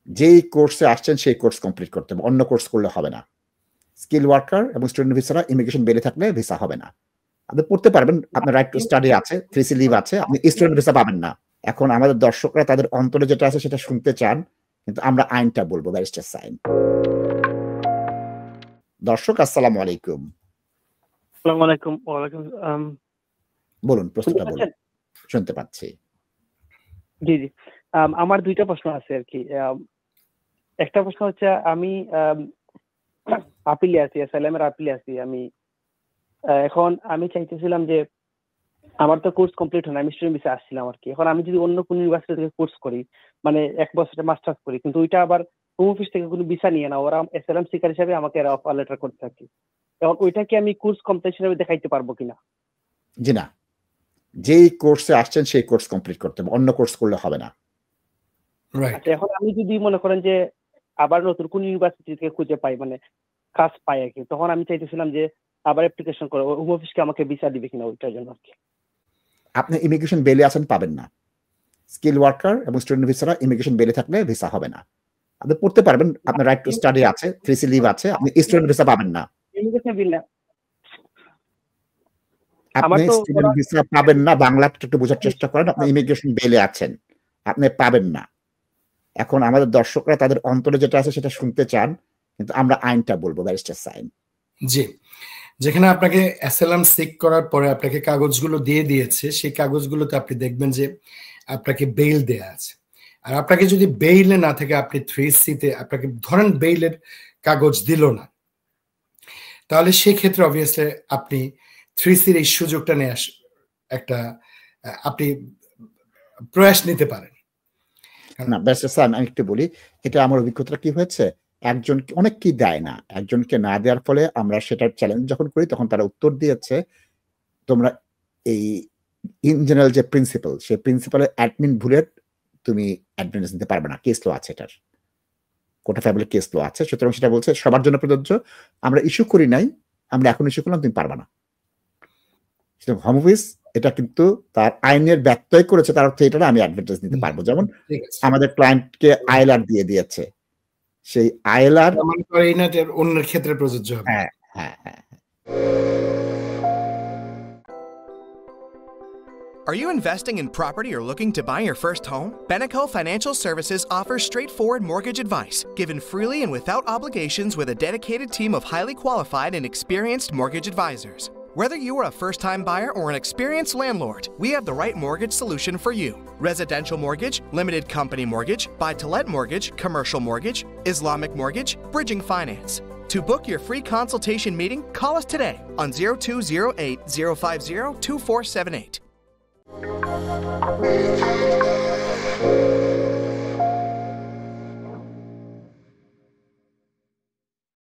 যেই কোর্সে আসছেন সেই কোর্স কমপ্লিট করতে হবে। অন্য কোর্স করলে হবে না। স্কিল ওয়ার্কার এবং স্টুডেন্ট ভিসারা ইমিগ্রেশন বেলে থাকলে ভিসা হবে না। আপনি পড়তে পারবেন, আপনার রাইট টু স্টাডি আছে, 3C লিভ আছে, আপনি স্টুডেন্ট ভিসা পাবেন না। এখন আমাদের দর্শকরা তাদের অন্তরে যেটা আছে সেটা শুনতে চান, কিন্তু আমরা আইনটা বলবো, ব্যারিস্টার সাইন। দর্শক আসসালামু আলাইকুম। আসসালামু আলাইকুম। ওয়ালাইকুম বলুন, প্রশ্নটা বলুন। শুনতে পাচ্ছি। জি জি, আমার দুইটা প্রশ্ন আছে আর কি। একটা প্রশ্ন হচ্ছে, আমি আপিলে আছি, এসএলএম এর আপিলে আছি আমি। এখন আমি চাইতেছিলাম যে আমার তো কোর্স কমপ্লিট হয় না, আমি স্টুডেন্ট ভিসা আসছিলাম আর কি। এখন আমি যদি অন্য কোনো ইউনিভার্সিটি থেকে কোর্স করি, মানে 1 বছরের মাস্টার্স করি, কিন্তু ওইটা আবার হোম অফিস থেকে কোনো ভিসা নিয়ে না, ওরা এসএলএম সিকার হিসাবে আমাকে অফার লেটার করতে থাকে। এখন ওইটা কি আমি কোর্স কমপ্লিট হিসাবে দেখাইতে পারবো কিনা? জি না, যেই কোর্সে আসছেন সেই কোর্স কমপ্লিট করতে হবে, অন্য কোর্স করলে হবে না। আচ্ছা, এখন আমি যদি মনে করেন যে আবার নতুন কোন ইউনিভার্সিটি থেকে খুঁজে পাই, মানে কাজ পাই আর কি, তখন আমি চাইতেছিলাম যে আবার অ্যাপ্লিকেশন করে হোম অফিসকে আমাকে ভিসা দিবে কিনা ওইটার জন্য আর কি। আপনি ইমিগ্রেশন বেলে আছেন, পাবেন না। স্কিল ওয়ার্কার এবং স্টুডেন্ট ভিসারা ইমিগ্রেশন বেলে থাকলে ভিসা হবে না। আপনি পড়তে পারবেন, আপনার রাইট টু স্টাডি আছে, 3C লিভ আছে, আপনি স্টুডেন্ট ভিসা পাবেন না। ইমিগ্রেশন বিল না, আপনি স্টুডেন্ট ভিসা পাবেন না। বাংলাটা একটু বোঝার চেষ্টা করেন। আপনি ইমিগ্রেশন বেলে আছেন, আপনি পাবেন না। এখন আমাদের দর্শকরা তাদের অন্তরে যেটা আছে সেটা শুনতে চান, কিন্তু আমরা আইনটা বলবো, ব্যারিস্টার সাইন। জি, যেখানে আপনাকে অ্যাসাইলাম সিক করার পরে আপনাকে কাগজগুলো দিয়ে দিয়েছে, সেই কাগজগুলোতে আপনি দেখবেন যে আপনাকে বেইল দেয়া আছে। আর আপনাকে যদি বেইলে না থাকে, আপনি 3Cতে আপনাকে ধরেন বেইলের কাগজ দিল না, তাহলে সেই ক্ষেত্রে অবভিয়াসলি আপনি 3Cর এই সুযোগটা নিয়ে একটা আপনি প্রয়াস নিতে পারেন। না ব্যারিস্টার সাইন, আমি একটু বলি, এটা আমার অভিজ্ঞতা কি হয়েছে, একজনকে অনেক দেয় না, একজনকে না দেওয়ার ফলে আমরা সেটার চ্যালেঞ্জ যখন করি তখন তারা উত্তর দিয়েছে, তোমরা এই ইন জেনারেল যে প্রিন্সিপাল, সেই প্রিন্সিপালের অ্যাডমিন ভুলে তুমি অ্যাডমিনেন্স নিতে পারবে না। কেস ল আছে, এটার কোটা ফ্যামিলি কেস ল আছে, সুতরাং সেটা বলছে সবার জন্য প্রযোজ্য। আমরা ইস্যু করি নাই, আমরা এখন ইস্যু করলাম, তুমি পারবা না। হোম অফিস এটা কিন্তু তার আইনের ব্যত্যয় করেছে, তার অর্থ এটা আমি অ্যাডভান্টেজ নিতে পারবো। যেমন আমাদের ক্লায়েন্টকে আইএলআর দিয়ে দিয়েছে, সেই আইএলআর অন্যের ক্ষেত্রে প্রযোজ্য হবে। হ্যাঁ হ্যাঁ হ্যাঁ। Are you investing in property or looking to buy your first home? Beneco Financial Services offers straightforward mortgage advice, given freely and without obligations, with a dedicated team of highly qualified and experienced mortgage advisors. Whether you are a first-time buyer or an experienced landlord, we have the right mortgage solution for you. Residential mortgage, limited company mortgage, buy-to-let mortgage, commercial mortgage, Islamic mortgage, bridging finance. To book your free consultation meeting, call us today on 0208 050 2478.